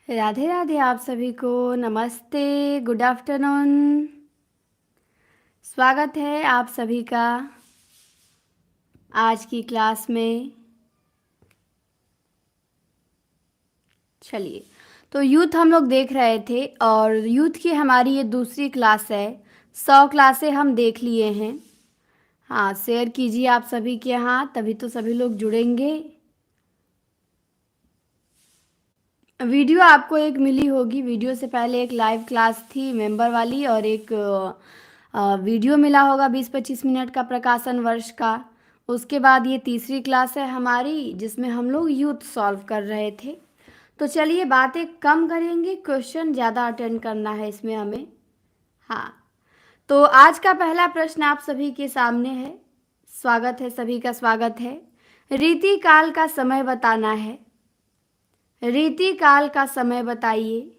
राधे राधे। आप सभी को नमस्ते, गुड आफ्टरनून। स्वागत है आप सभी का आज की क्लास में। चलिए, तो यूथ हम लोग देख रहे थे और यूथ की हमारी ये दूसरी क्लास है। 100 क्लासें हम देख लिए हैं। हाँ, शेयर कीजिए आप सभी के यहाँ, तभी तो सभी लोग जुड़ेंगे। वीडियो आपको एक मिली होगी। वीडियो से पहले एक लाइव क्लास थी मेंबर वाली, और एक वीडियो मिला होगा 20-25 मिनट का, प्रकाशन वर्ष का। उसके बाद ये तीसरी क्लास है हमारी, जिसमें हम लोग यूथ सॉल्व कर रहे थे। तो चलिए, बातें कम करेंगे, क्वेश्चन ज़्यादा अटेंड करना है इसमें हमें। हाँ, तो आज का पहला प्रश्न आप सभी के सामने है। स्वागत है, सभी का स्वागत है। रीति काल का समय बताना है। रीति काल का समय बताइए।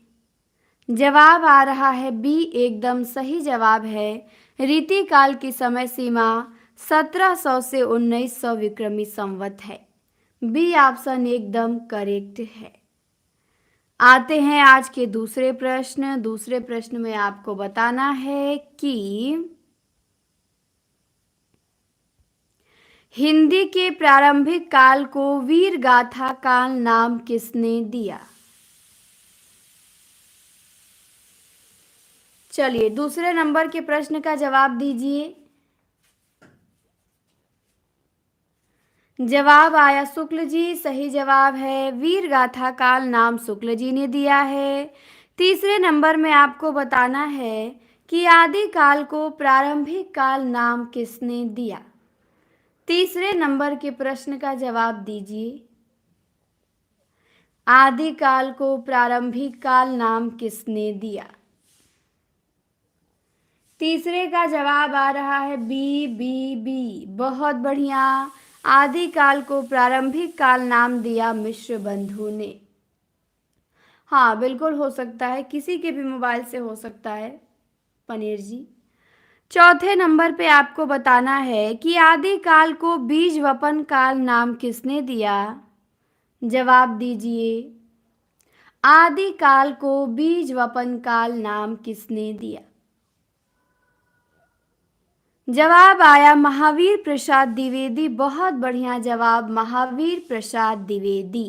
जवाब आ रहा है बी, एकदम सही जवाब है। रीति काल की समय सीमा 1700 से 1900 विक्रमी संवत है। बी ऑप्शन एकदम करेक्ट है। आते हैं आज के दूसरे प्रश्न। दूसरे प्रश्न में आपको बताना है कि हिंदी के प्रारंभिक काल को वीर गाथा काल नाम किसने दिया। चलिए, दूसरे नंबर के प्रश्न का जवाब दीजिए। जवाब आया शुक्ल जी, सही जवाब है। वीर गाथा काल नाम शुक्ल जी ने दिया है। तीसरे नंबर में आपको बताना है कि आदि काल को प्रारंभिक काल नाम किसने दिया। तीसरे नंबर के प्रश्न का जवाब दीजिए। आदि काल को प्रारंभिक काल नाम किसने दिया। तीसरे का जवाब आ रहा है बी बी बी। बहुत बढ़िया। आदि काल को प्रारंभिक काल नाम दिया मिश्र बंधु ने। हाँ, बिल्कुल हो सकता है, किसी के भी मोबाइल से हो सकता है पनीर जी। चौथे नंबर पे आपको बताना है कि आदि काल को बीज वपन काल नाम किसने दिया। जवाब दीजिए। आदि काल को बीज वपन काल नाम किसने दिया। जवाब आया महावीर प्रसाद द्विवेदी। बहुत बढ़िया जवाब, महावीर प्रसाद द्विवेदी।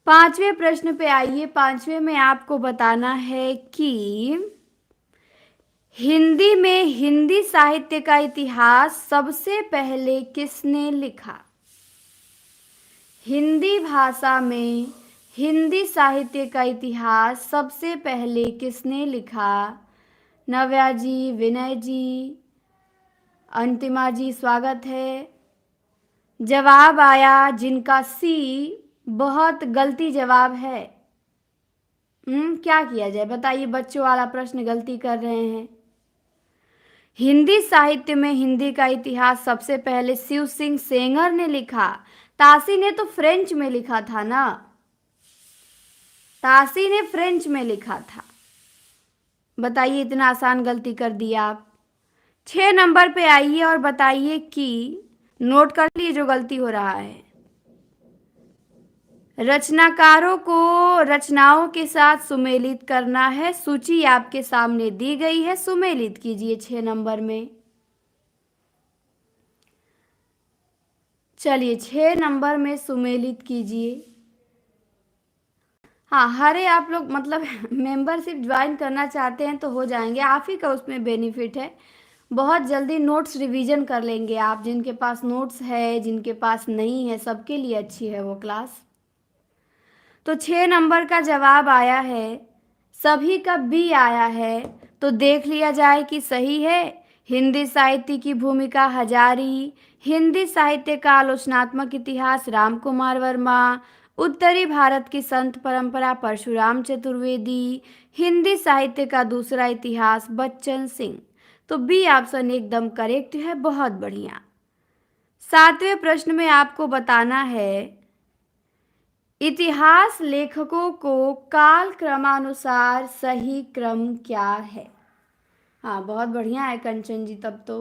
पांचवें प्रश्न पे आइए। पांचवें में आपको बताना है कि हिंदी में हिंदी साहित्य का इतिहास सबसे पहले किसने लिखा। हिंदी भाषा में हिंदी साहित्य का इतिहास सबसे पहले किसने लिखा। नव्या जी, विनय जी, अंतिमा जी, स्वागत है। जवाब आया जिनका सी। बहुत गलती जवाब है। क्या किया जाए बताइए, बच्चों वाला प्रश्न गलती कर रहे हैं। हिंदी साहित्य में हिंदी का इतिहास सबसे पहले शिव सिंह सेंगर ने लिखा। तासी ने तो फ्रेंच में लिखा था ना। तासी ने फ्रेंच में लिखा था। बताइए, इतना आसान गलती कर दिया आप। 6 नंबर पे आइए और बताइए कि नोट कर लिए जो गलती हो रहा है। रचनाकारों को रचनाओं के साथ सुमेलित करना है। सूची आपके सामने दी गई है, सुमेलित कीजिए 6 नंबर में। चलिए, 6 नंबर में सुमेलित कीजिए। हाँ, हरे आप लोग मतलब मेंबरशिप ज्वाइन करना चाहते हैं तो हो जाएंगे, आप ही का उसमें बेनिफिट है। बहुत जल्दी नोट्स रिवीजन कर लेंगे आप। जिनके पास नोट्स है, जिनके पास नहीं है, सबके लिए अच्छी है वो क्लास। तो 6 नंबर का जवाब आया है, सभी का बी आया है। तो देख लिया जाए कि सही है। हिंदी साहित्य की भूमिका हजारी। हिंदी साहित्य का आलोचनात्मक इतिहास राम कुमार वर्मा। उत्तरी भारत की संत परंपरा परशुराम चतुर्वेदी। हिंदी साहित्य का दूसरा इतिहास बच्चन सिंह। तो बी ऑप्शन एकदम करेक्ट है। बहुत बढ़िया। 7वें प्रश्न में आपको बताना है इतिहास लेखकों को काल क्रमानुसार सही क्रम क्या है। हाँ, बहुत बढ़िया है कंचन जी। तब तो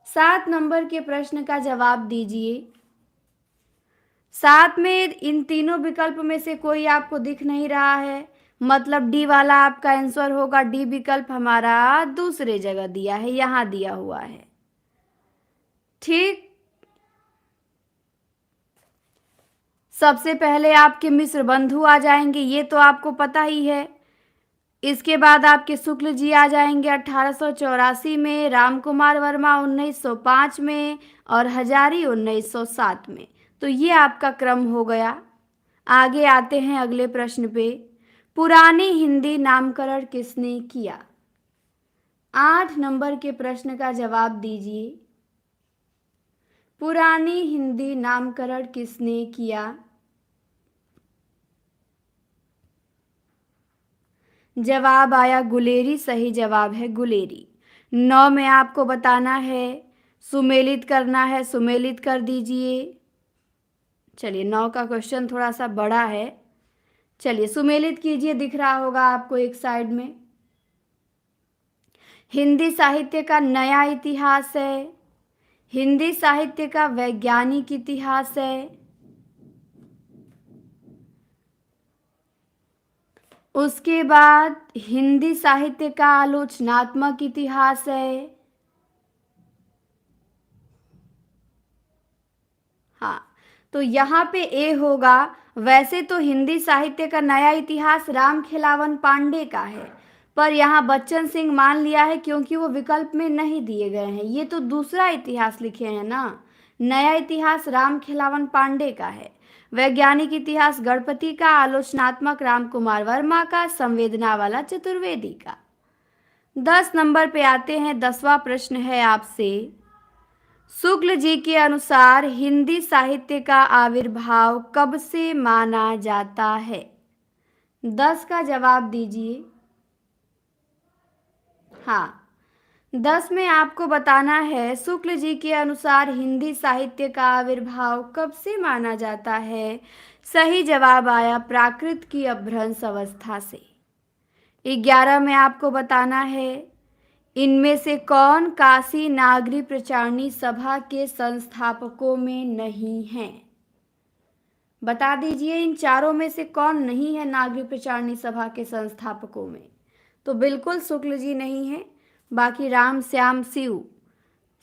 7 नंबर के प्रश्न का जवाब दीजिए। साथ में इन तीनों विकल्प में से कोई आपको दिख नहीं रहा है, मतलब डी वाला आपका आंसर होगा। डी विकल्प हमारा दूसरे जगह दिया है, यहां दिया हुआ है। ठीक, सबसे पहले आपके मिश्र बंधु आ जाएंगे, ये तो आपको पता ही है। इसके बाद आपके शुक्ल जी आ जाएंगे 1884 में, राम कुमार वर्मा 1905 में और हजारी 1907 में। तो ये आपका क्रम हो गया। आगे आते हैं अगले प्रश्न पे। पुरानी हिंदी नामकरण किसने किया? 8 नंबर के प्रश्न का जवाब दीजिए। पुरानी हिंदी नामकरण किसने किया? जवाब आया गुलेरी, सही जवाब है गुलेरी। 9 में आपको बताना है, सुमेलित करना है, सुमेलित कर दीजिए। चलिए 9 का क्वेश्चन थोड़ा सा बड़ा है, चलिए सुमेलित कीजिए, दिख रहा होगा आपको एक साइड में। हिंदी साहित्य का नया इतिहास है, हिंदी साहित्य का वैज्ञानिक इतिहास है, उसके बाद हिंदी साहित्य का आलोचनात्मक इतिहास है। हाँ, तो यहाँ पे ए होगा। वैसे तो हिंदी साहित्य का नया इतिहास राम खिलावन पांडे का है, पर यहाँ बच्चन सिंह मान लिया है क्योंकि वो विकल्प में नहीं दिए गए हैं। ये तो दूसरा इतिहास लिखे हैं ना, नया इतिहास राम खिलावन पांडे का है, वैज्ञानिक इतिहास गणपति का, आलोचनात्मक राम कुमार वर्मा का, संवेदना वाला चतुर्वेदी का। 10 नंबर पे आते हैं। 10वां प्रश्न है आपसे, शुक्ल जी के अनुसार हिंदी साहित्य का आविर्भाव कब से माना जाता है? 10 का जवाब दीजिए। हाँ, 10 में आपको बताना है शुक्ल जी के अनुसार हिंदी साहित्य का आविर्भाव कब से माना जाता है। सही जवाब आया प्राकृत की अपभ्रंश अवस्था से। 11 में आपको बताना है इनमें से कौन काशी नागरी प्रचारणी सभा के संस्थापकों में नहीं है? बता दीजिए, इन चारों में से कौन नहीं है नागरी प्रचारणी सभा के संस्थापकों में? तो बिल्कुल शुक्ल जी नहीं है, बाकी राम श्याम शिव,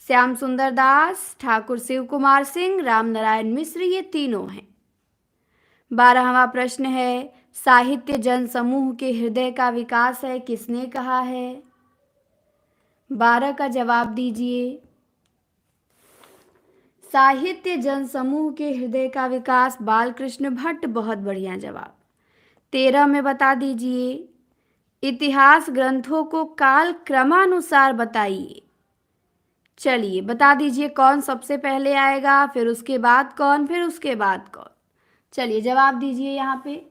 श्याम सुंदर दास, ठाकुर शिव कुमार सिंह, राम नारायण मिश्र, ये तीनों हैं। 12वां प्रश्न है, साहित्य जन समूह के हृदय का विकास है, किसने कहा है? 12 का जवाब दीजिए। साहित्य जन समूह के हृदय का विकास बालकृष्ण भट्ट, बहुत बढ़िया जवाब। 13 में बता दीजिए, इतिहास ग्रंथों को काल क्रमानुसार बताइए। चलिए बता दीजिए कौन सबसे पहले आएगा, फिर उसके बाद कौन, फिर उसके बाद कौन। चलिए जवाब दीजिए। यहाँ पे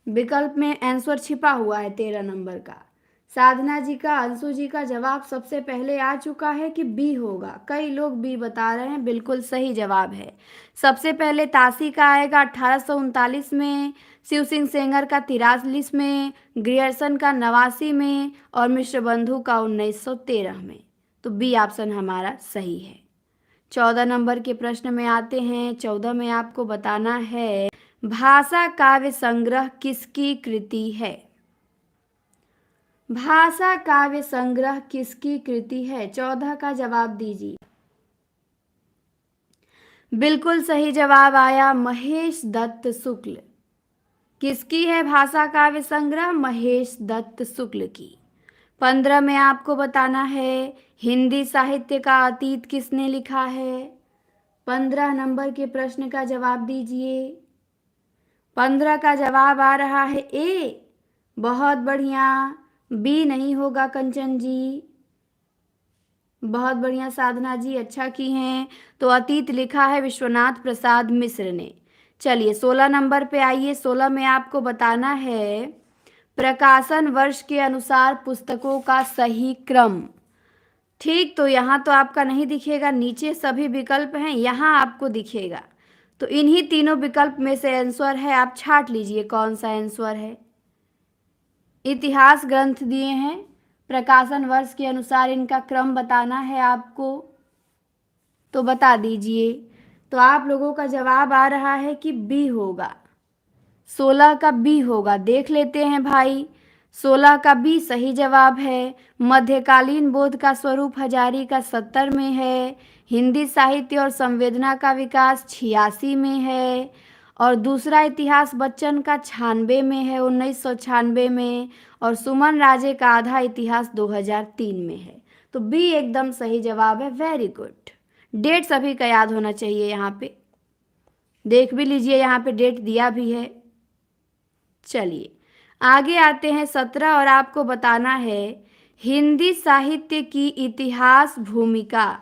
विकल्प में आंसर छिपा हुआ है 13 नंबर का। साधना जी का, अंशु जी का जवाब सबसे पहले आ चुका है कि बी होगा। कई लोग बी बता रहे हैं, बिल्कुल सही जवाब है। सबसे पहले ताशी का आएगा 1839 में, शिव सिंह सेंगर का 43 में, ग्रियर्सन का 89 में और मिश्र बंधु का 1913 में। तो बी ऑप्शन हमारा सही है। 14 नंबर के प्रश्न में आते हैं। 14 में आपको बताना है भाषा काव्य संग्रह किसकी कृति है? भाषा काव्य संग्रह किसकी कृति है? 14 का जवाब दीजिए। बिल्कुल सही जवाब आया महेश दत्त शुक्ल। किसकी है भाषा काव्य संग्रह? महेश दत्त शुक्ल की। 15 में आपको बताना है हिंदी साहित्य का अतीत किसने लिखा है? 15 नंबर के प्रश्न का जवाब दीजिए। 15 का जवाब आ रहा है ए, बहुत बढ़िया। बी नहीं होगा कंचन जी, बहुत बढ़िया साधना जी, अच्छा की हैं। तो अतीत लिखा है विश्वनाथ प्रसाद मिश्र ने। चलिए 16 नंबर पे आइए। 16 में आपको बताना है प्रकाशन वर्ष के अनुसार पुस्तकों का सही क्रम। ठीक, तो यहाँ तो आपका नहीं दिखेगा, नीचे सभी विकल्प हैं, यहाँ आपको दिखेगा। तो इन्हीं तीनों विकल्प में से आंसर है, आप छांट लीजिए कौन सा आंसर है। इतिहास ग्रंथ दिए हैं, प्रकाशन वर्ष के अनुसार इनका क्रम बताना है आपको, तो बता दीजिए। तो आप लोगों का जवाब आ रहा है कि बी होगा, 16 का बी होगा। देख लेते हैं भाई, 16 का बी सही जवाब है। मध्यकालीन बोध का स्वरूप हजारी का 70 में है। हिंदी साहित्य और संवेदना का विकास 86 में है। और दूसरा इतिहास बच्चन का 96 में है, 1996 में। और सुमन राजे का आधा इतिहास 2003 में है। तो बी एकदम सही जवाब है। Very good. डेट सभी का याद होना चाहिए, यहाँ पे देख भी लीजिए, यहाँ पे डेट दिया भी है। चलिए आगे आते हैं 17, और आपको बताना है हिंदी साहित्य की इतिहास भूमिका।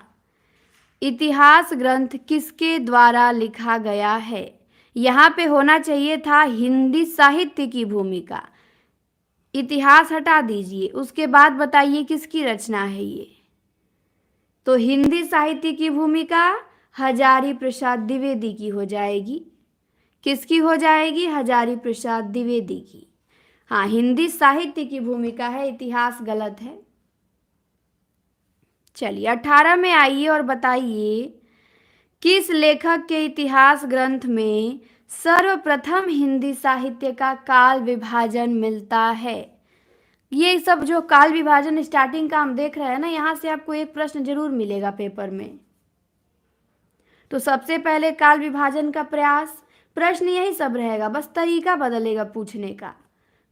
इतिहास ग्रंथ किसके द्वारा लिखा गया है? यहाँ पे होना चाहिए था हिंदी साहित्य की भूमिका, इतिहास हटा दीजिए, उसके बाद बताइए किसकी रचना है ये। तो हिंदी साहित्य की भूमिका हजारी प्रसाद द्विवेदी की हो जाएगी। किसकी हो जाएगी? हजारी प्रसाद द्विवेदी की। हाँ, हिंदी साहित्य की भूमिका है, इतिहास गलत है। चलिए 18 में आइए और बताइए किस लेखक के इतिहास ग्रंथ में सर्वप्रथम हिंदी साहित्य का काल विभाजन मिलता है। ये सब जो काल विभाजन स्टार्टिंग का हम देख रहे हैं ना, यहाँ से आपको एक प्रश्न जरूर मिलेगा पेपर में। तो सबसे पहले काल विभाजन का प्रयास, प्रश्न यही सब रहेगा, बस तरीका बदलेगा पूछने का।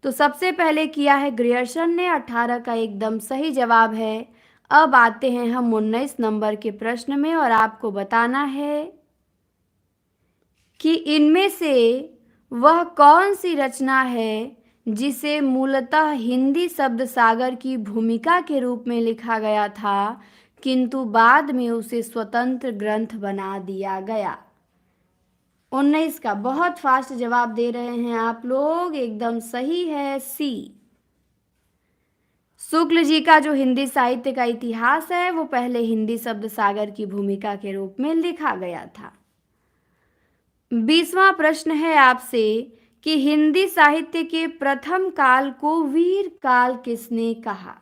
तो सबसे पहले किया है ग्रियर्सन ने, 18 का एकदम सही जवाब है। अब आते हैं हम 19 नंबर के प्रश्न में, और आपको बताना है कि इनमें से वह कौन सी रचना है जिसे मूलतः हिंदी शब्द सागर की भूमिका के रूप में लिखा गया था, किंतु बाद में उसे स्वतंत्र ग्रंथ बना दिया गया। 19 का बहुत फास्ट जवाब दे रहे हैं आप लोग, एकदम सही है सी। शुक्ल जी का जो हिंदी साहित्य का इतिहास है वो पहले हिंदी शब्द सागर की भूमिका के रूप में लिखा गया था। 20वां प्रश्न है आपसे कि हिंदी साहित्य के प्रथम काल को वीर काल किसने कहा?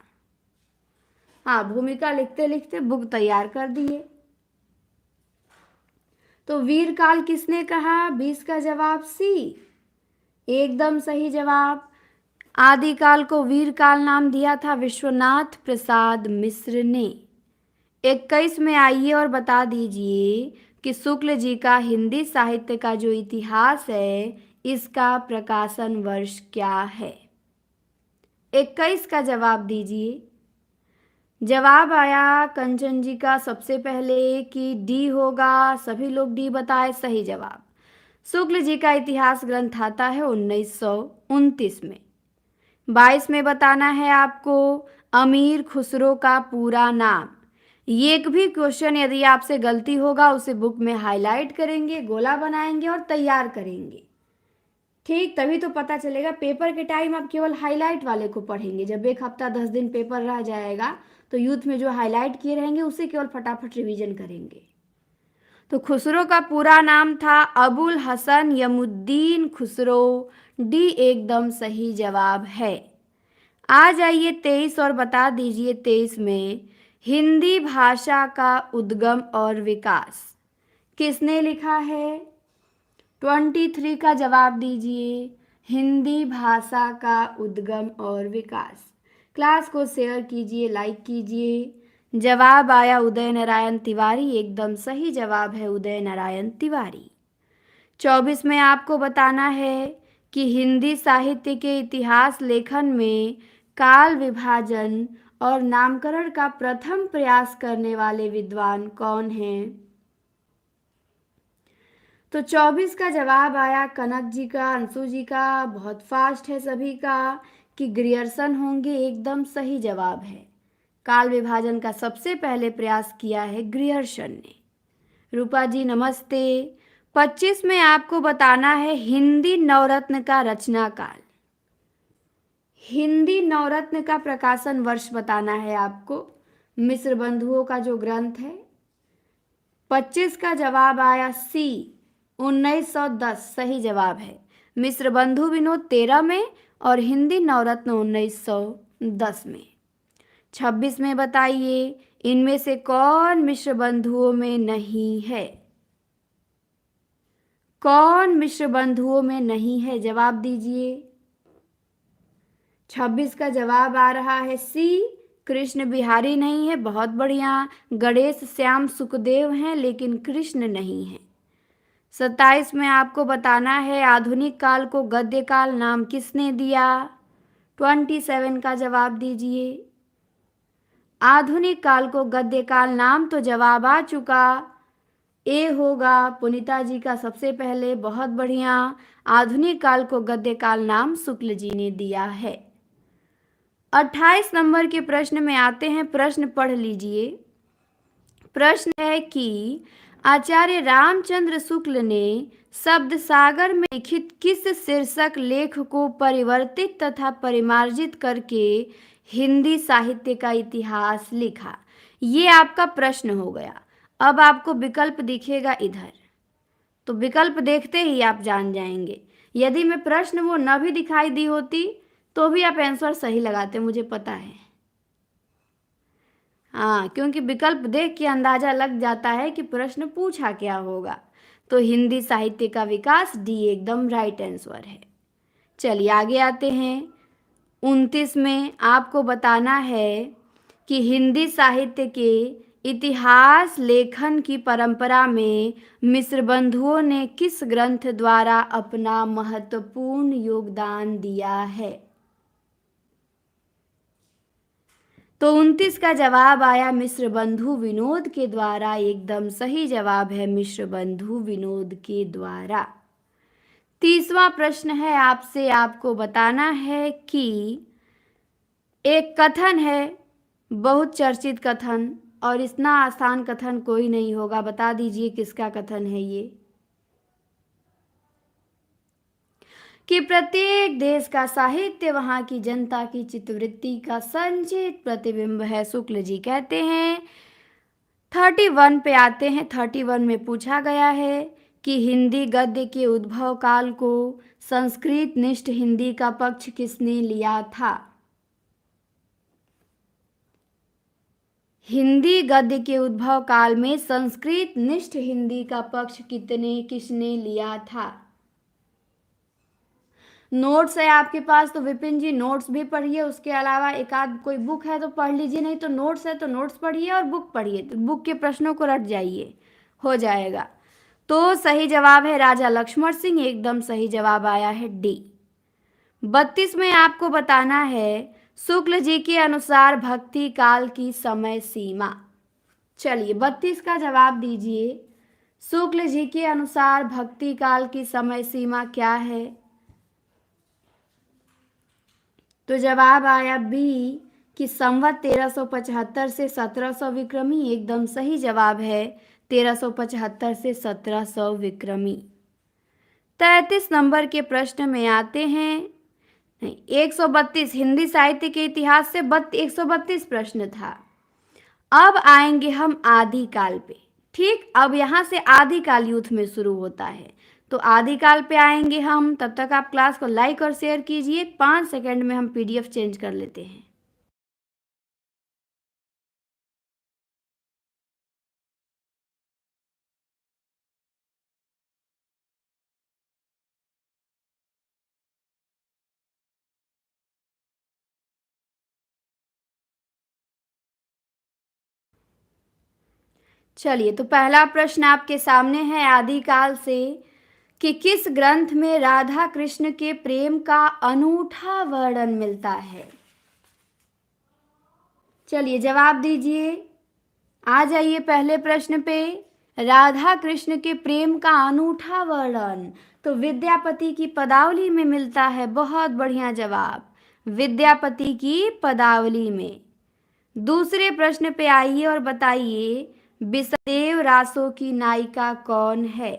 हाँ, भूमिका लिखते लिखते बुक तैयार कर दिए। तो वीर काल किसने कहा? 20 का जवाब सी, एकदम सही जवाब। आदिकाल को वीर काल नाम दिया था विश्वनाथ प्रसाद मिश्र ने। 21 में आइए और बता दीजिए कि शुक्ल जी का हिंदी साहित्य का जो इतिहास है इसका प्रकाशन वर्ष क्या है? 21 का जवाब दीजिए। जवाब आया कंचन जी का सबसे पहले कि डी होगा, सभी लोग डी बताए, सही जवाब। शुक्ल जी का इतिहास ग्रंथ आता है 1929 में। 22 में बताना है आपको अमीर खुसरो का पूरा नाम। ये एक भी क्वेश्चन यदि आपसे गलती होगा उसे बुक में हाईलाइट करेंगे, गोला बनाएंगे और तैयार करेंगे, ठीक, तभी तो पता चलेगा। पेपर के टाइम आप केवल हाईलाइट वाले को पढ़ेंगे, जब एक हफ्ता 10 दिन पेपर रह जाएगा तो यूथ में जो हाईलाइट किए रहेंगे उसे केवल फटाफट रिवीजन करेंगे। तो खुसरो का पूरा नाम था अबुल हसन यमुद्दीन खुसरो, डी एकदम सही जवाब है। आ जाइए 23 और बता दीजिए 23 में हिंदी भाषा का उद्गम और विकास किसने लिखा है? 23 का जवाब दीजिए। हिंदी भाषा का उद्गम और विकास। क्लास को शेयर कीजिए, लाइक कीजिए। जवाब आया उदय नारायण तिवारी, एकदम सही जवाब है उदय नारायण तिवारी। 24 में आपको बताना है कि हिंदी साहित्य के इतिहास लेखन में काल विभाजन और नामकरण का प्रथम प्रयास करने वाले विद्वान कौन हैं? तो 24 का जवाब आया कनक जी का, अंशु जी का, बहुत फास्ट है सभी का, कि ग्रियर्सन होंगे, एकदम सही जवाब है। काल विभाजन का सबसे पहले प्रयास किया है ग्रियर्सन ने। रूपा जी नमस्ते। 25 में आपको बताना है हिंदी नवरत्न का रचना काल। हिंदी नवरत्न का प्रकाशन वर्ष बताना है आपको, मिश्र बंधुओं का जो ग्रंथ है। 25 का जवाब आया सी, 1910 सही जवाब है। मिश्र बंधु विनोद 13 में और हिंदी नवरत्न 1910 में। 26 में बताइए इनमें से कौन मिश्र बंधुओं में नहीं है? कौन मिश्र बंधुओं में नहीं है? जवाब दीजिए। 26 का जवाब आ रहा है सी, कृष्ण बिहारी नहीं है। बहुत बढ़िया। गणेश श्याम सुखदेव हैं लेकिन कृष्ण नहीं है। 27 में आपको बताना है आधुनिक काल को गद्य काल नाम किसने दिया? 27 का जवाब दीजिए। आधुनिक काल को गद्य काल नाम तो जवाब आ चुका, ए होगा पुनीता जी का सबसे पहले। बहुत बढ़िया। आधुनिक काल को गद्य काल नाम शुक्ल जी ने दिया है। 28 नंबर के प्रश्न में आते हैं, प्रश्न पढ़ लीजिए। प्रश्न है कि आचार्य रामचंद्र शुक्ल ने शब्द सागर में लिखित किस शीर्षक लेख को परिवर्तित तथा परिमार्जित करके हिंदी साहित्य का इतिहास लिखा? ये आपका प्रश्न हो गया। अब आपको विकल्प दिखेगा इधर, तो विकल्प देखते ही आप जान जाएंगे। यदि मैं प्रश्न वो न भी दिखाई दी होती तो भी आप आंसर सही लगाते, मुझे पता है। हाँ, क्योंकि विकल्प देख के अंदाजा लग जाता है कि प्रश्न पूछा क्या होगा। तो हिंदी साहित्य का विकास, डी एकदम राइट आंसर है। चलिए आगे आते हैं। 29 में आपको बताना है कि हिंदी साहित्य के इतिहास लेखन की परंपरा में मिश्र बंधुओं ने किस ग्रंथ द्वारा अपना महत्वपूर्ण योगदान दिया है? तो 29 का जवाब आया मिश्र बंधु विनोद के द्वारा। एकदम सही जवाब है मिश्र बंधु विनोद के द्वारा। 30वां प्रश्न है आपसे, आपको बताना है कि एक कथन है, बहुत चर्चित कथन, और इतना आसान कथन कोई नहीं होगा। बता दीजिए किसका कथन है ये? कि प्रत्येक देश का साहित्य वहाँ की जनता की चित्तवृत्ति का संचित प्रतिबिंब है, शुक्ल जी कहते हैं। 31 पे आते हैं। 31 में पूछा गया है कि हिंदी गद्य के उद्भव काल को संस्कृत निष्ठ हिंदी का पक्ष किसने लिया था? हिंदी गद्य के उद्भव काल में संस्कृत निष्ठ हिंदी का पक्ष किसने लिया था? नोट्स है आपके पास तो विपिन जी नोट्स भी पढ़िए, उसके अलावा एक आध कोई बुक है तो पढ़ लीजिए, नहीं तो नोट्स है तो नोट्स पढ़िए और बुक पढ़िए, तो बुक के प्रश्नों को रट जाइए, हो जाएगा। तो सही जवाब है राजा लक्ष्मण सिंह, एकदम सही जवाब आया है डी। 32 में आपको बताना है शुक्ल जी के अनुसार भक्ति काल की समय सीमा। चलिए 32 का जवाब दीजिए। शुक्ल जी के अनुसार भक्ति काल की समय सीमा क्या है? तो जवाब आया बी कि संवत 1375 से 1700 विक्रमी। एकदम सही जवाब है 1375 से 1700 विक्रमी। 33 नंबर के प्रश्न में आते हैं। 132 हिंदी साहित्य के इतिहास से 132 प्रश्न था। अब आएंगे हम आदिकाल पे। ठीक, अब यहाँ से आदिकाल यूथ में शुरू होता है, तो आदिकाल पे आएंगे हम। तब तक आप क्लास को लाइक और शेयर कीजिए। 5 सेकंड में हम पीडीएफ चेंज कर लेते हैं। चलिए, तो पहला प्रश्न आपके सामने है आदिकाल से कि किस ग्रंथ में राधा कृष्ण के प्रेम का अनूठा वर्णन मिलता है? चलिए जवाब दीजिए, आ जाइए पहले प्रश्न पे। राधा कृष्ण के प्रेम का अनूठा वर्णन तो विद्यापति की पदावली में मिलता है। बहुत बढ़िया जवाब, विद्यापति की पदावली में। दूसरे प्रश्न पे आइए और बताइए बिसलदेव रासों की नायिका कौन है?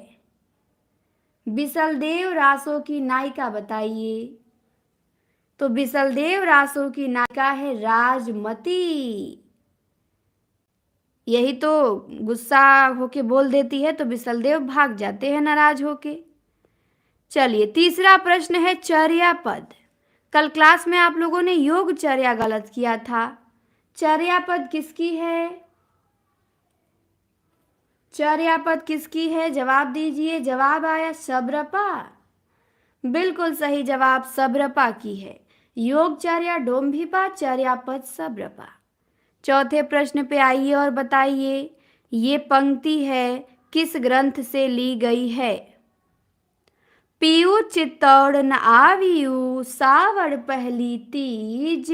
बिसलदेव रासों की नायिका बताइए। तो बिसलदेव रासों की नायिका है राजमती। यही तो गुस्सा होके बोल देती है तो बिसलदेव भाग जाते हैं नाराज होके। चलिए तीसरा प्रश्न है चर्या पद। कल क्लास में आप लोगों ने योग चर्या गलत किया था। चर्या पद किसकी है? चर्यापद किसकी है? जवाब दीजिए। जवाब आया सब्रपा। बिल्कुल सही जवाब सब्रपा की है। योगचर्या डोम्भिपा, चर्यापद सब्रपा। चौथे प्रश्न पे आइए और बताइए ये पंक्ति है किस ग्रंथ से ली गई है? पीयू चित्तौड़ न आवियू सावड़ पहली तीज।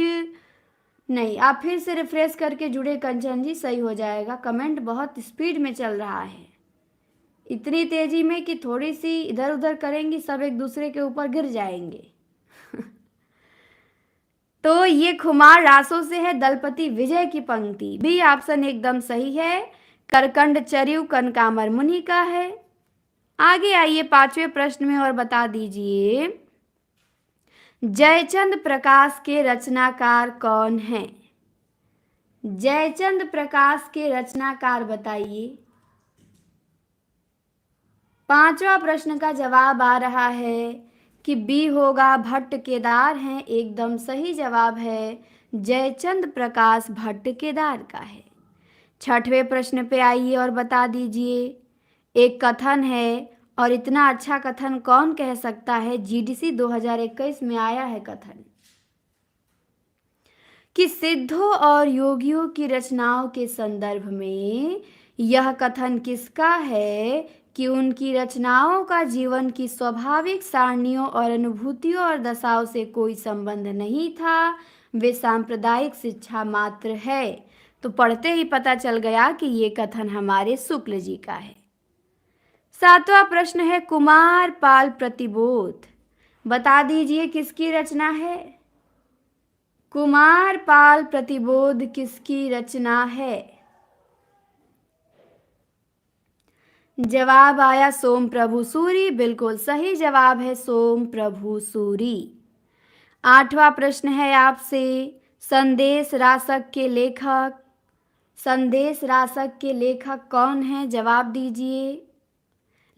नहीं, आप फिर से रिफ्रेश करके जुड़े कंचन जी, सही हो जाएगा। कमेंट बहुत स्पीड में चल रहा है, इतनी तेजी में कि थोड़ी सी इधर उधर करेंगी सब एक दूसरे के ऊपर गिर जाएंगे। तो ये खुमार रासों से है दलपति विजय की पंक्ति। बी ऑप्शन एकदम सही है। करकंड चर्यु कनकामर मुनि का है। आगे आइए पांचवें प्रश्न में और बता दीजिए जयचंद प्रकाश के रचनाकार कौन हैं? जयचंद प्रकाश के रचनाकार बताइए। पांचवा प्रश्न का जवाब आ रहा है कि बी होगा भट्ट केदार हैं। एकदम सही जवाब है जयचंद प्रकाश भट्ट केदार का है। छठवें प्रश्न पे आइए और बता दीजिए एक कथन है और इतना अच्छा कथन कौन कह सकता है? जीडीसी 2021 में आया है कथन कि सिद्धों और योगियों की रचनाओं के संदर्भ में यह कथन किसका है कि उनकी रचनाओं का जीवन की स्वाभाविक सारणियों और अनुभूतियों और दशाओं से कोई संबंध नहीं था, वे सांप्रदायिक शिक्षा मात्र है। तो पढ़ते ही पता चल गया कि ये कथन हमारे शुक्ल जी का है। सातवां प्रश्न है कुमार पाल प्रतिबोध। बता दीजिए किसकी रचना है? कुमार पाल प्रतिबोध किसकी रचना है? जवाब आया सोम प्रभु सूरी। बिल्कुल सही जवाब है सोम प्रभु सूरी। आठवां प्रश्न है आपसे संदेश रासक के लेखक कौन है? जवाब दीजिए।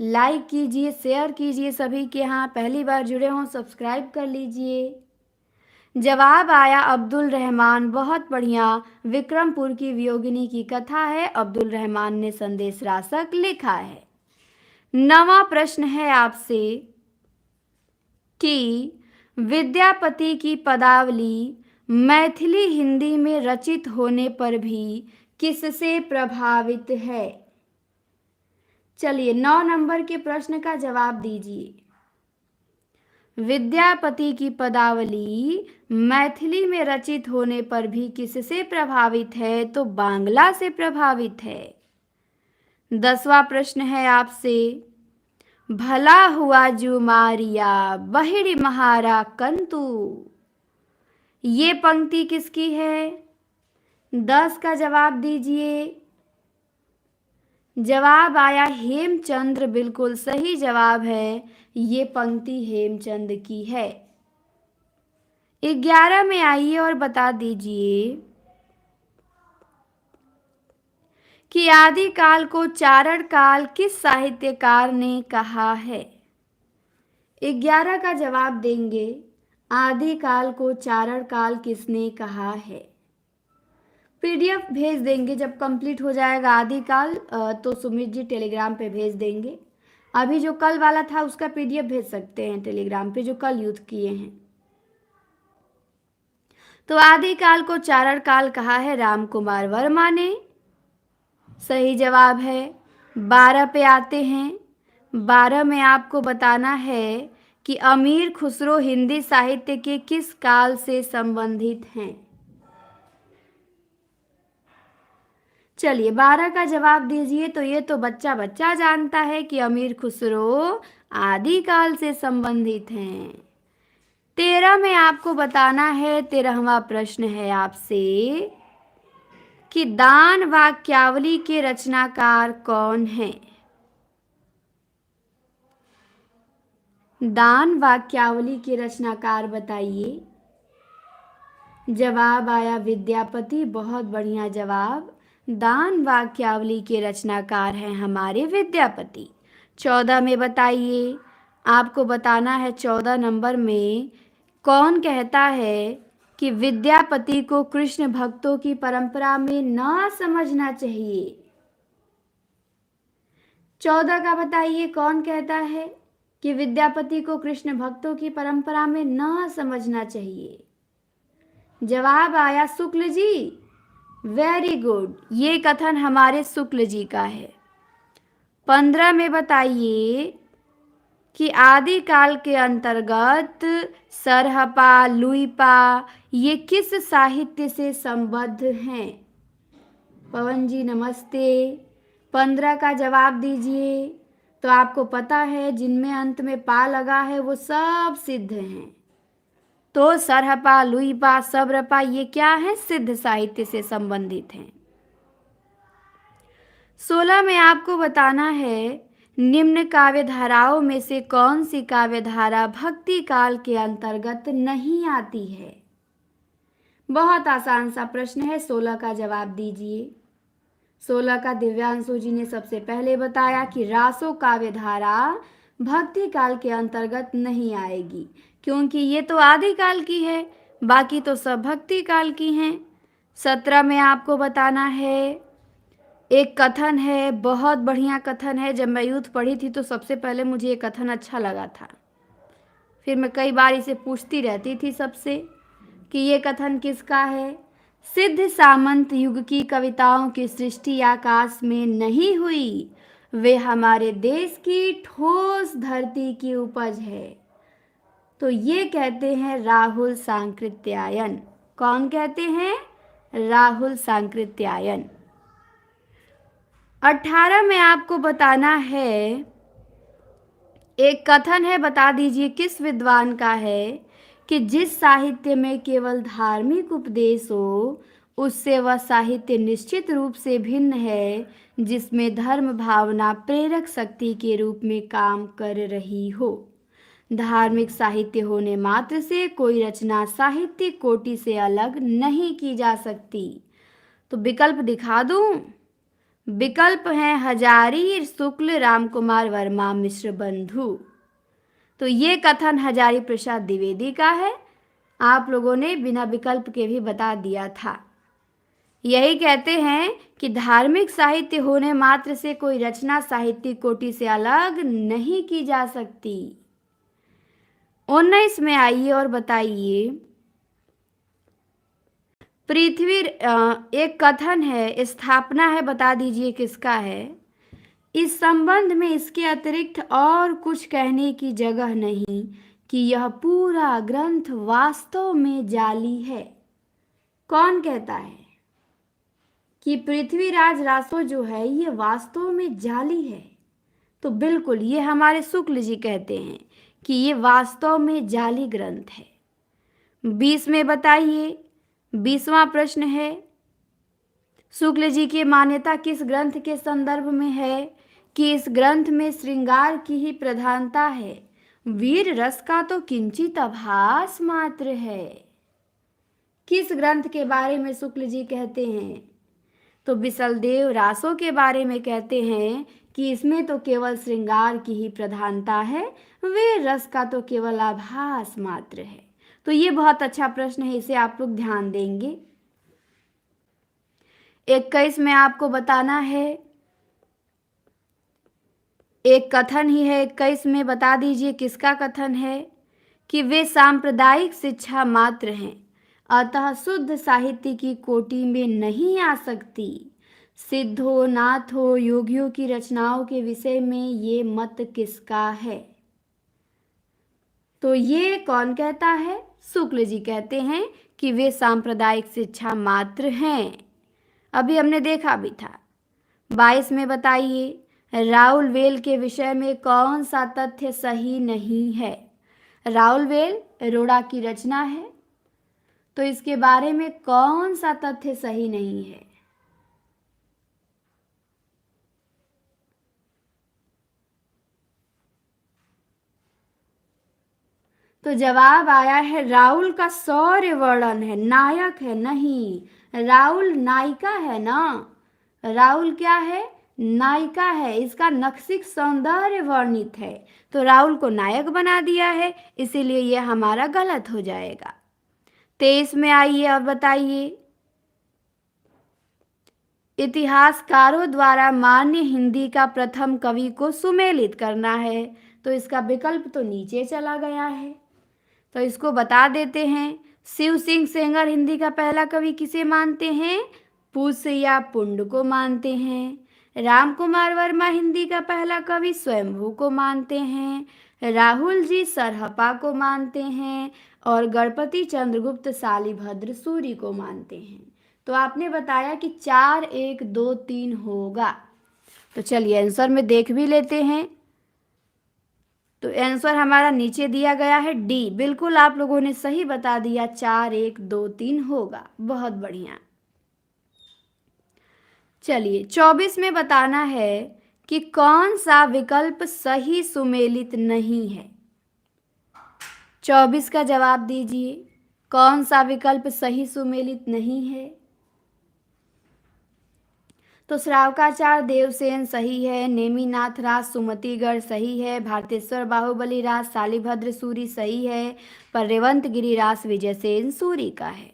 लाइक कीजिए, शेयर कीजिए, सभी के यहाँ पहली बार जुड़े हों सब्सक्राइब कर लीजिए। जवाब आया अब्दुल रहमान। बहुत बढ़िया। विक्रमपुर की वियोगिनी की कथा है, अब्दुल रहमान ने संदेश रासक लिखा है। नवा प्रश्न है आपसे कि विद्यापति की पदावली मैथिली हिंदी में रचित होने पर भी किससे प्रभावित है? चलिए 9 नंबर के प्रश्न का जवाब दीजिए। विद्यापति की पदावली मैथिली में रचित होने पर भी किससे प्रभावित है? तो बांग्ला से प्रभावित है। 10वां प्रश्न है आपसे भला हुआ जो मारिया बहिड़ी महारा कंतु, ये पंक्ति किसकी है? 10 का जवाब दीजिए। जवाब आया हेमचंद्र। बिल्कुल सही जवाब है, ये पंक्ति हेमचंद की है। 11 में आइए और बता दीजिए कि आदिकाल को चारण काल किस साहित्यकार ने कहा है? 11 का जवाब देंगे। आदिकाल को चारण काल किसने कहा है? पीडीएफ भेज देंगे जब कंप्लीट हो जाएगा आदिकाल, तो सुमित जी टेलीग्राम पे भेज देंगे। अभी जो कल वाला था उसका पीडीएफ भेज सकते हैं टेलीग्राम पे, जो कल यूज किए हैं। तो आदिकाल को चारण काल कहा है राम कुमार वर्मा ने। सही जवाब है। 12 पे आते हैं। 12 में आपको बताना है कि अमीर खुसरो हिंदी साहित्य के किस काल से संबंधित हैं? चलिए 12 का जवाब दीजिए। तो ये तो बच्चा बच्चा जानता है कि अमीर खुसरो आदिकाल से संबंधित हैं। 13 में आपको बताना है, 13वां प्रश्न है आपसे कि दान वाक्यावली के रचनाकार कौन हैं? दान वाक्यावली के रचनाकार बताइए। जवाब आया विद्यापति। बहुत बढ़िया जवाब। दान वाक्यावली के रचनाकार हैं हमारे विद्यापति। 14 में बताइए, आपको बताना है 14 नंबर में कौन कहता है कि विद्यापति को कृष्ण भक्तों की परंपरा में न समझना चाहिए? 14 का बताइए, कौन कहता है कि विद्यापति को कृष्ण भक्तों की परंपरा में न समझना चाहिए? जवाब आया शुक्ल जी। वेरी गुड, ये कथन हमारे शुक्ल जी का है। 15 में बताइए कि आदिकाल के अंतर्गत सरहपा, लुइपा ये किस साहित्य से संबद्ध हैं? पवन जी नमस्ते। 15 का जवाब दीजिए। तो आपको पता है जिनमें अंत में पा लगा है वो सब सिद्ध हैं। तो सरहपा, लुइपा, सब्रपा ये क्या है? सिद्ध साहित्य से संबंधित हैं। 16 में आपको बताना है निम्न काव्य धाराओं में से कौन सी काव्य धारा भक्ति काल के अंतर्गत नहीं आती है? बहुत आसान सा प्रश्न है, 16 का जवाब दीजिए। 16 का दिव्यांशु जी ने सबसे पहले बताया कि रासो काव्य धारा भक्ति काल के अंतर्गत नहीं आएगी, क्योंकि ये तो आदिकाल की है, बाकी तो सब भक्ति काल की हैं। 17 में आपको बताना है एक कथन है, बहुत बढ़िया कथन है। जब मैं यूथ पढ़ी थी तो सबसे पहले मुझे ये कथन अच्छा लगा था, फिर मैं कई बार इसे पूछती रहती थी सबसे कि ये कथन किसका है। सिद्ध सामंत युग की कविताओं की सृष्टि आकाश में नहीं हुई, वे हमारे देश की ठोस धरती की उपज है। तो ये कहते हैं राहुल सांकृत्यायन। कौन कहते हैं? राहुल सांकृत्यायन। 18 में आपको बताना है एक कथन है, बता दीजिए किस विद्वान का है कि जिस साहित्य में केवल धार्मिक उपदेश हो उससे वह साहित्य निश्चित रूप से भिन्न है जिसमें धर्म भावना प्रेरक शक्ति के रूप में काम कर रही हो। धार्मिक साहित्य होने मात्र से कोई रचना साहित्यिक कोटि से अलग नहीं की जा सकती। तो विकल्प दिखा दूं? विकल्प हैं हजारी, शुक्ल, रामकुमार वर्मा, मिश्र बंधु। तो ये कथन हजारी प्रसाद द्विवेदी का है। आप लोगों ने बिना विकल्प के भी बता दिया था। यही कहते हैं कि धार्मिक साहित्य होने मात्र से कोई रचना साहित्यिक कोटि से अलग नहीं की जा सकती। 19 में आइए और बताइए पृथ्वी एक कथन है, स्थापना है, बता दीजिए किसका है। इस संबंध में इसके अतिरिक्त और कुछ कहने की जगह नहीं कि यह पूरा ग्रंथ वास्तव में जाली है। कौन कहता है कि पृथ्वीराज रासो जो है ये वास्तव में जाली है? तो बिल्कुल ये हमारे शुक्ल जी कहते हैं कि ये वास्तव में जाली ग्रंथ है। 20 में बताइए, 20वां प्रश्न है शुक्ल जी की मान्यता किस ग्रंथ के संदर्भ में है कि इस ग्रंथ में श्रृंगार की ही प्रधानता है, वीर रस का तो किंचित आभास मात्र है। किस ग्रंथ के बारे में शुक्ल जी कहते हैं? तो बिसलदेव रासो के बारे में कहते हैं कि इसमें तो केवल श्रृंगार की ही प्रधानता है, वीर रस का तो केवल आभास मात्र है। तो ये बहुत अच्छा प्रश्न है, इसे आप लोग ध्यान देंगे। 21 में आपको बताना है एक कथन ही है। 21 में बता दीजिए किसका कथन है कि वे सांप्रदायिक शिक्षा मात्र हैं, अतः शुद्ध साहित्य की कोटि में नहीं आ सकती। सिद्ध हो, नाथ हो, योगियों की रचनाओं के विषय में ये मत किसका है? तो ये कौन कहता है? शुक्ल जी कहते हैं कि वे सांप्रदायिक शिक्षा मात्र हैं। अभी हमने देखा भी था। 22 में बताइए राउल वेल के विषय में कौन सा तथ्य सही नहीं है? राउल वेल रोड़ा की रचना है, तो इसके बारे में कौन सा तथ्य सही नहीं है? तो जवाब आया है राउल का शौर्य वर्णन है, नायक है नहीं। राउल नायिका है ना, राउल क्या है? नायिका है, इसका नक्सिक सौंदर्य वर्णित है, तो राउल को नायक बना दिया है, इसीलिए यह हमारा गलत हो जाएगा। 23 में आइए और बताइए इतिहासकारों द्वारा मान्य हिंदी का प्रथम कवि को सुमेलित करना है। तो इसका विकल्प तो नीचे चला गया है, तो इसको बता देते हैं। शिव सिंह सेंगर हिंदी का पहला कवि किसे मानते हैं? पुष्य या पुंड को मानते हैं। राम कुमार वर्मा हिंदी का पहला कवि स्वयंभू को मानते हैं। राहुल जी सरहपा को मानते हैं और गणपति चंद्रगुप्त शालिभद्र सूरी को मानते हैं। तो आपने बताया कि 4 1 2 3 होगा। तो चलिए आंसर में देख भी लेते हैं। तो आंसर हमारा नीचे दिया गया है डी। बिल्कुल आप लोगों ने सही बता दिया, 4 1 2 3 होगा। बहुत बढ़िया। चलिए 24 में बताना है कि कौन सा विकल्प सही सुमेलित नहीं है। 24 का जवाब दीजिए, कौन सा विकल्प सही सुमेलित नहीं है। तो श्रावकाचार्य देवसेन सही है, नेमिनाथ राज सुमतिगढ़ सही है, भारतेश्वर बाहुबली राज शालिभद्र सूरी सही है, पर रेवंत गिरिराज विजयसेन सूरी का है।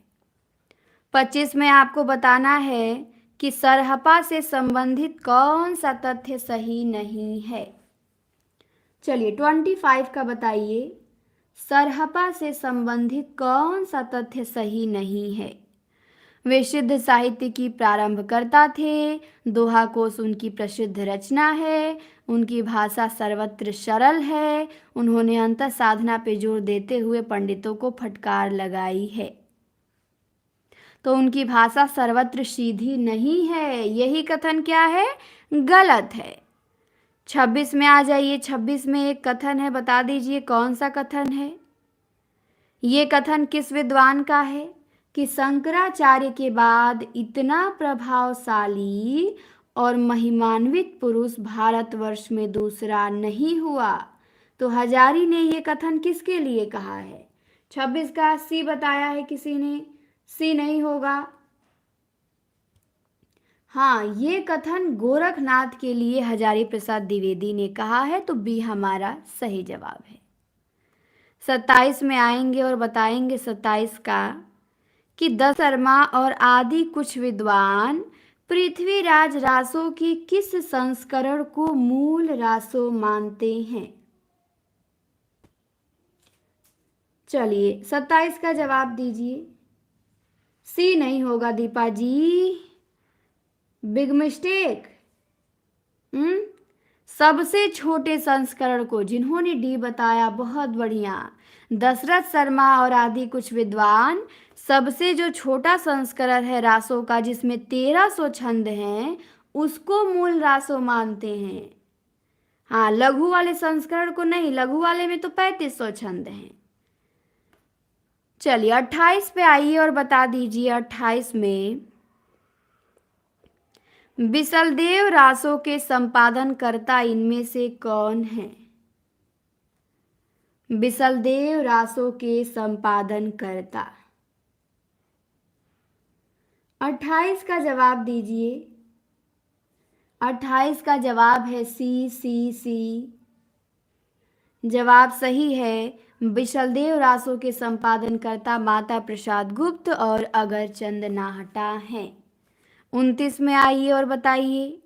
25 में आपको बताना है कि सरहपा से संबंधित कौन सा तथ्य सही नहीं है। चलिए 25 का बताइए, सरहपा से संबंधित कौन सा तथ्य सही नहीं है। वे सिद्ध साहित्य की प्रारंभकर्ता थे, दोहा कोश उनकी प्रसिद्ध रचना है, उनकी भाषा सर्वत्र सरल है, उन्होंने अंतः साधना पे जोर देते हुए पंडितों को फटकार लगाई है। तो उनकी भाषा सर्वत्र सीधी नहीं है, यही कथन क्या है? गलत है। 26 में आ जाइए। 26 में एक कथन है, बता दीजिए कौन सा कथन है। ये कथन किस विद्वान का है कि शंकराचार्य के बाद इतना प्रभावशाली और महिमान्वित पुरुष भारतवर्ष में दूसरा नहीं हुआ। तो हजारी ने ये कथन किसके लिए कहा है? 26 का सी बताया है किसी ने, सी नहीं होगा। हाँ, ये कथन गोरखनाथ के लिए हजारी प्रसाद द्विवेदी ने कहा है, तो बी हमारा सही जवाब है। 27 में आएंगे और बताएंगे 27 का कि दशरमा और आदि कुछ विद्वान पृथ्वीराज रासों की किस संस्करण को मूल रासो मानते हैं। चलिए 27 का जवाब दीजिए। सी नहीं होगा दीपा जी, बिग मिस्टेक। सबसे छोटे संस्करण को जिन्होंने डी बताया, बहुत बढ़िया। दशरथ शर्मा और आदि कुछ विद्वान सबसे जो छोटा संस्करण है रासों का, जिसमें 1300 छंद हैं, उसको मूल रासो मानते हैं। हाँ, लघु वाले संस्करण को नहीं, लघु वाले में तो 3500 छंद हैं। चलिए 28 पे आइए और बता दीजिए। 28 में बिसलदेव रासों के संपादनकर्ता इनमें से कौन है? बिसलदेव रासों के संपादनकर्ता। 28 का जवाब दीजिए। 28 का जवाब है सी सी सी। जवाब सही है। बिसलदेव रासों के संपादनकर्ता माता प्रसाद गुप्त और अगरचंद नाहटा हैं। 29 में आइए और बताइए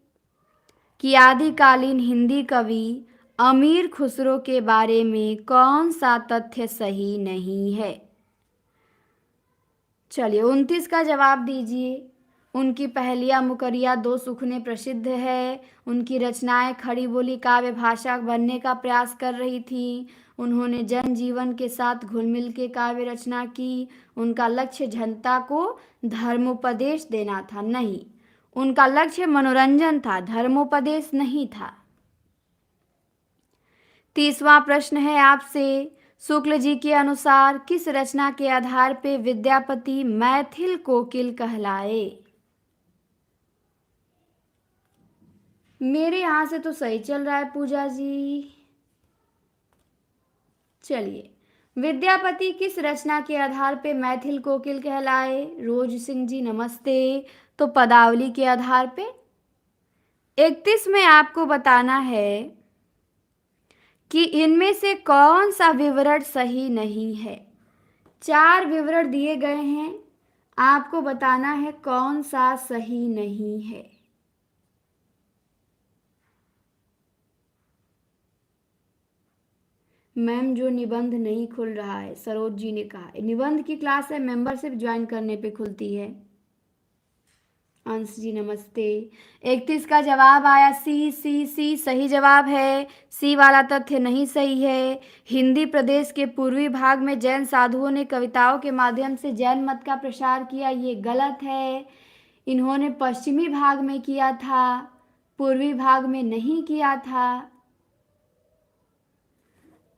कि आदिकालीन हिंदी कवि अमीर खुसरो के बारे में कौन सा तथ्य सही नहीं है। चलिए 29 का जवाब दीजिए। उनकी पहेलियाँ मुकरिया दो सुखने प्रसिद्ध है। उनकी रचनाएं खड़ी बोली काव्य भाषा बनने का प्रयास कर रही थी। उन्होंने जनजीवन के साथ घुल मिल के काव्य रचना की। उनका लक्ष्य जनता को धर्मोपदेश देना था, नहीं, उनका लक्ष्य मनोरंजन था, धर्मोपदेश नहीं था। 30वां प्रश्न है आपसे। शुक्ल जी के अनुसार किस रचना के आधार पे विद्यापति मैथिल कोकिल कहलाए? मेरे यहाँ से तो सही चल रहा है पूजा जी। चलिए, विद्यापति किस रचना के आधार पे मैथिल कोकिल कहलाए? रोज सिंह जी नमस्ते। तो पदावली के आधार पे। 31 में आपको बताना है कि इनमें से कौन सा विवरण सही नहीं है। 4 विवरण दिए गए हैं, आपको बताना है कौन सा सही नहीं है। मैम जो निबंध नहीं खुल रहा है, सरोज जी ने कहा निबंध की क्लास है, मेंबरशिप ज्वाइन करने पे खुलती है। अंश जी नमस्ते। 31 का जवाब आया सी सी सी, सही जवाब है। सी वाला तथ्य नहीं सही है। हिंदी प्रदेश के पूर्वी भाग में जैन साधुओं ने कविताओं के माध्यम से जैन मत का प्रसार किया, ये गलत है। इन्होंने पश्चिमी भाग में किया था, पूर्वी भाग में नहीं किया था।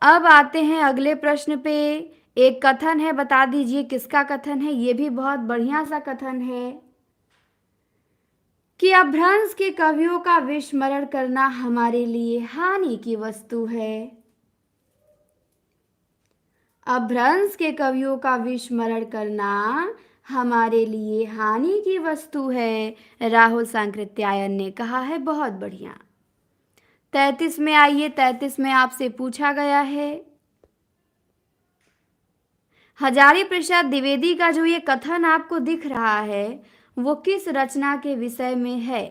अब आते हैं अगले प्रश्न पे। एक कथन है, बता दीजिए किसका कथन है। ये भी बहुत बढ़िया सा कथन है कि अपभ्रंश के कवियों का विस्मरण करना हमारे लिए हानि की वस्तु है। अपभ्रंश के कवियों का विस्मरण करना हमारे लिए हानि की वस्तु है, राहुल सांकृत्यायन ने कहा है। बहुत बढ़िया। 33 में आइए। 33 में आपसे पूछा गया है, हजारी प्रसाद द्विवेदी का जो ये कथन आपको दिख रहा है वो किस रचना के विषय में है।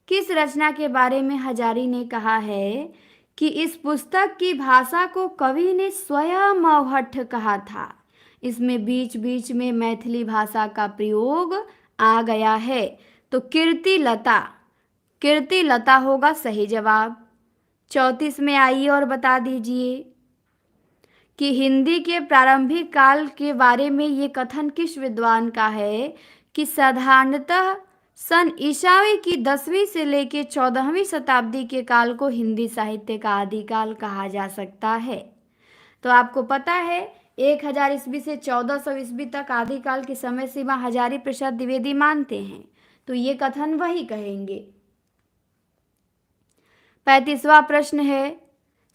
किस रचना के बारे में हजारी ने कहा है कि इस पुस्तक की भाषा को कवि ने स्वयं अवहट्ठ कहा था। इसमें बीच बीच में मैथिली भाषा का प्रयोग आ गया है। तो कीर्ति लता होगा सही जवाब। 34 में आइए और बता दीजिए कि हिंदी के प्रारंभिक काल के बारे में ये कथन किस विद्वान का है कि साधारणतः सन ईसावी की 10वीं से लेकर 14वीं शताब्दी के काल को हिंदी साहित्य का आदिकाल कहा जा सकता है। तो आपको पता है 1000 ईस्वी से 1400 ईस्वी तक आदिकाल की समय सीमा हजारी प्रसाद द्विवेदी मानते हैं, तो ये कथन वही कहेंगे। 35वां प्रश्न है,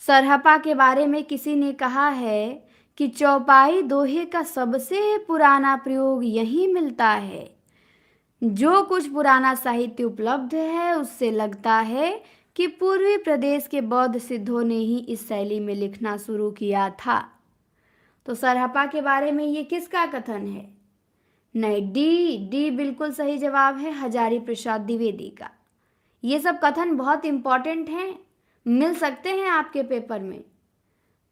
सरहपा के बारे में किसी ने कहा है कि चौपाई दोहे का सबसे पुराना प्रयोग यहीं मिलता है। जो कुछ पुराना साहित्य उपलब्ध है उससे लगता है कि पूर्वी प्रदेश के बौद्ध सिद्धों ने ही इस शैली में लिखना शुरू किया था। तो सरहपा के बारे में ये किसका कथन है? नहीं, डी बिल्कुल सही जवाब है, हजारी प्रसाद द्विवेदी का। ये सब कथन बहुत इंपॉर्टेंट हैं, मिल सकते हैं आपके पेपर में,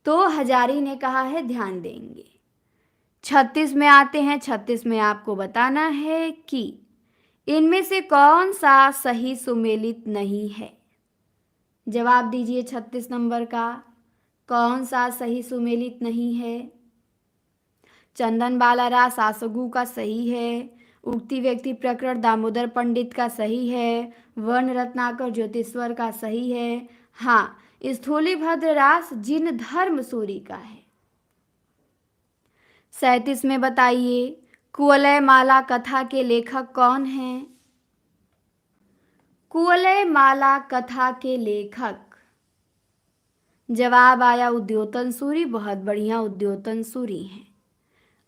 तो हजारी ने कहा है, ध्यान देंगे। 36 में आते हैं। 36 में आपको बताना है कि इनमें से कौन सा सही सुमेलित नहीं है। जवाब दीजिए 36 नंबर का, कौन सा सही सुमेलित नहीं है। चंदन बालारा सासगु का सही है। उक्ति व्यक्ति प्रकरण दामोदर पंडित का सही है। वर्ण रत्नाकर ज्योतिश्वर का सही है। हाँ, स्थूलीभद्र रास जिन धर्म सूरी का है। 37 में बताइए कुवलय माला कथा के लेखक कौन हैं? कुवलय माला कथा के लेखक, जवाब आया उद्योतन सूरी। बहुत बढ़िया, उद्योतन सूरी हैं।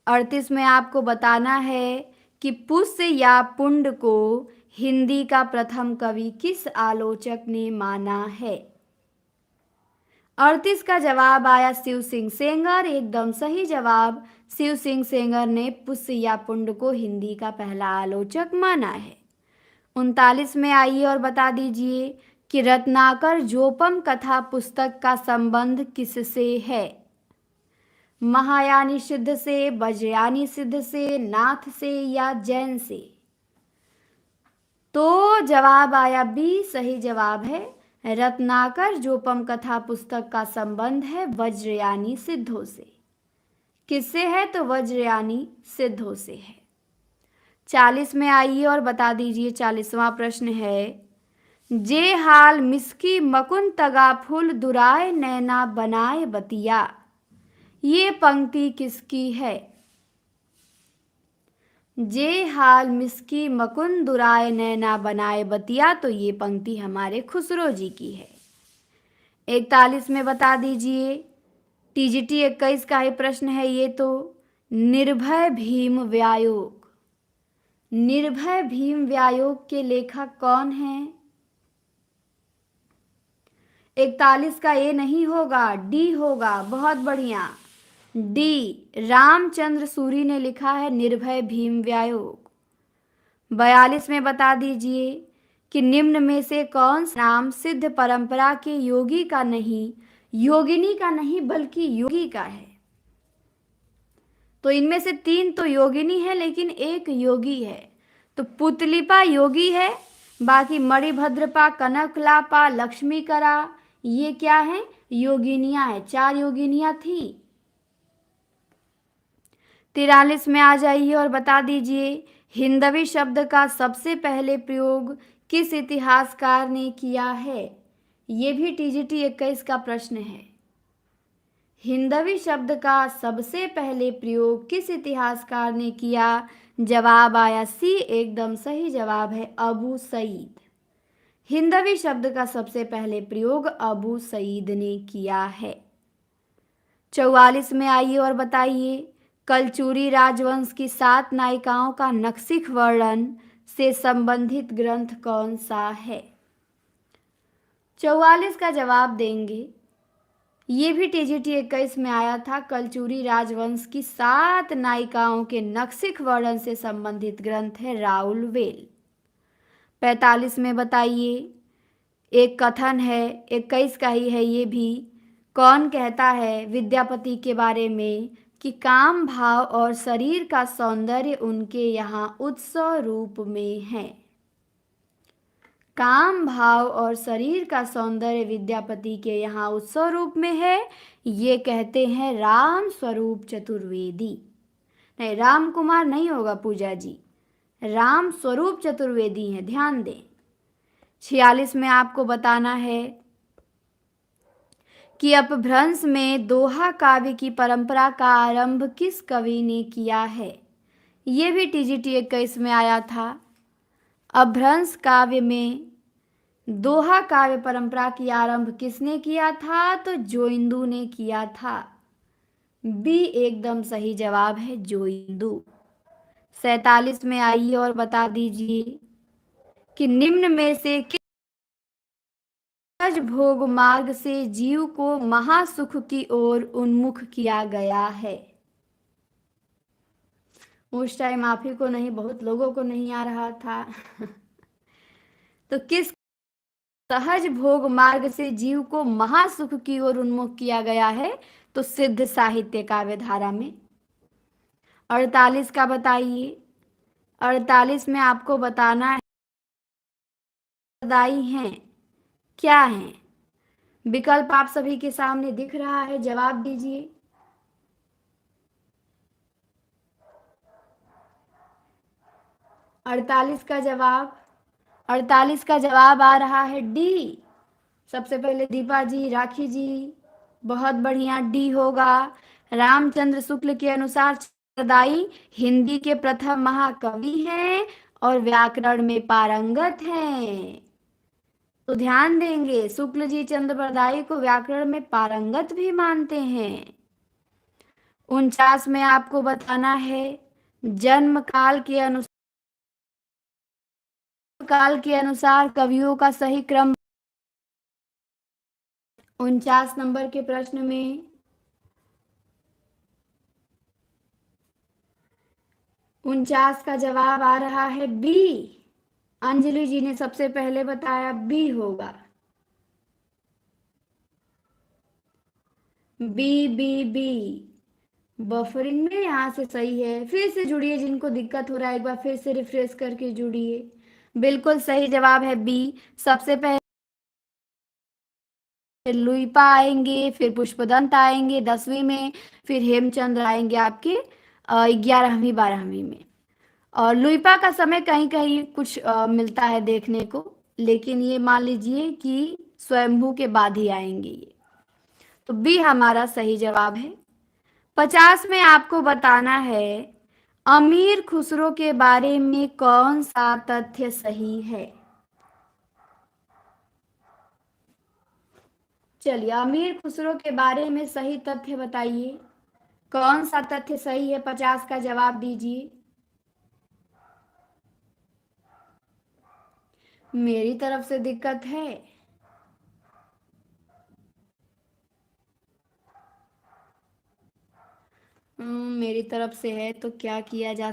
38 में आपको बताना है कि पुष्य या पुंड को हिंदी का प्रथम कवि किस आलोचक ने माना है। 38 का जवाब आया शिव सिंह सेंगर। एकदम सही जवाब, शिव सिंह सेंगर ने पुष्य या पुंड को हिंदी का पहला आलोचक माना है। 39 में आइए और बता दीजिए कि रत्नाकर जोपम कथा पुस्तक का संबंध किससे है। महायानी सिद्ध से, वज्रयानी सिद्ध से, नाथ से या जैन से। तो जवाब आया बी, सही जवाब है। रत्नाकर जोपम कथा पुस्तक का संबंध है वज्रयानी सिद्धों से। किससे है? तो वज्रयानी सिद्धों से है। 40 में आइए और बता दीजिए। 40वां प्रश्न है, जे हाल मिसकी मकुन तगा फूल दुराए नैना बनाए बतिया, ये पंक्ति किसकी है? जे हाल मिसकी मकुन दुराए नैना बनाए बतिया, तो ये पंक्ति हमारे खुसरो जी की है। 41 में बता दीजिए। टीजीटी 21 का ही प्रश्न है ये तो। निर्भय भीम व्यायोग, निर्भय भीम व्यायोग के लेखक कौन हैं? 41 का ए नहीं होगा, डी होगा। बहुत बढ़िया, डी रामचंद्र सूरी ने लिखा है निर्भय भीम व्यायोग। 42 में बता दीजिए कि निम्न में से कौन सा नाम सिद्ध परंपरा के योगी का नहीं, योगिनी का नहीं बल्कि योगी का है। तो इनमें से 3 तो योगिनी है लेकिन एक योगी है। तो पुतलिपा योगी है, बाकी मणिभद्रपा, कनकलापा, लक्ष्मीकरा ये क्या है, योगिनियां है। 4 योगिनियां थी। 43 में आ जाइए और बता दीजिए हिंदवी शब्द का सबसे पहले प्रयोग किस इतिहासकार ने किया है। ये भी टीजीटी 21 का प्रश्न है। हिंदवी शब्द का सबसे पहले प्रयोग किस इतिहासकार ने किया। जवाब आया सी, एकदम सही जवाब है अबू सईद। हिंदवी शब्द का सबसे पहले प्रयोग अबू सईद ने किया है। 44 में आइए और बताइए कलचुरी राजवंश की 7 नायिकाओं का नक्सिख वर्णन से संबंधित ग्रंथ कौन सा है। 44 का जवाब देंगे, ये भी टीजीटी 21 में आया था। कलचुरी राजवंश की 7 नायिकाओं के नक्सिख वर्णन से संबंधित ग्रंथ है राउलवेल। 45 में बताइए एक कथन है, 21 का ही है ये भी। कौन कहता है विद्यापति के बारे में कि काम भाव और शरीर का सौंदर्य उनके यहाँ उत्सव रूप में है। काम भाव और शरीर का सौंदर्य विद्यापति के यहाँ उत्सव रूप में है, ये कहते हैं राम स्वरूप चतुर्वेदी। नहीं, राम कुमार नहीं होगा पूजा जी, राम स्वरूप चतुर्वेदी हैं, ध्यान दें। 46 में आपको बताना है कि अपभ्रंश में दोहा काव्य की परंपरा का आरंभ किस कवि ने किया है। ये भी टीजीटी 21 में आया था। अपभ्रंश काव्य में दोहा काव्य परंपरा की आरंभ किसने किया था, तो जोइंदू ने किया था। बी एकदम सही जवाब है जोइंदू। 47 में आइए और बता दीजिए कि निम्न में से किस सहज भोग मार्ग से जीव को महासुख की ओर उन्मुख किया गया है। उस टाइम आप ही को नहीं, बहुत लोगों को नहीं आ रहा था। तो किस सहज भोग मार्ग से जीव को महासुख की ओर उन्मुख किया गया है, तो सिद्ध साहित्य काव्य धारा में। 48 का बताइए। 48 में आपको बताना है दाई हैं क्या है। विकल्प आप सभी के सामने दिख रहा है, जवाब दीजिए। अड़तालीस का जवाब आ रहा है डी। सबसे पहले दीपा जी, राखी जी, बहुत बढ़िया, डी होगा। रामचंद्र शुक्ल के अनुसार चंद्रदाई हिंदी के प्रथम महाकवि हैं और व्याकरण में पारंगत हैं। तो ध्यान देंगे, शुक्ल जी चंद्रप्रदाई को व्याकरण में पारंगत भी मानते हैं। 49 में आपको बताना है जन्म काल के अनुसार कवियों का सही क्रम। 49 नंबर के प्रश्न में 49 का जवाब आ रहा है बी। अंजलि जी ने सबसे पहले बताया बी होगा। बी बी बी बफरिंग में यहाँ से सही है। फिर से जुड़िए, जिनको दिक्कत हो रहा है एक बार फिर से रिफ्रेश करके जुड़िए। बिल्कुल सही जवाब है बी। सबसे पहले लुइपा आएंगे, फिर पुष्पदंत आएंगे 10वीं में, फिर हेमचंद्र आएंगे आपके 11वीं 12वीं में। और लुइपा का समय कहीं कहीं कुछ मिलता है देखने को, लेकिन ये मान लीजिए कि स्वयंभू के बाद ही आएंगे ये। तो बी हमारा सही जवाब है। 50 में आपको बताना है अमीर खुसरो के बारे में कौन सा तथ्य सही है। चलिए, अमीर खुसरो के बारे में सही तथ्य बताइए, कौन सा तथ्य सही है। 50 का जवाब दीजिए। मेरी तरफ से दिक्कत है। मेरी तरफ से है तो क्या किया जा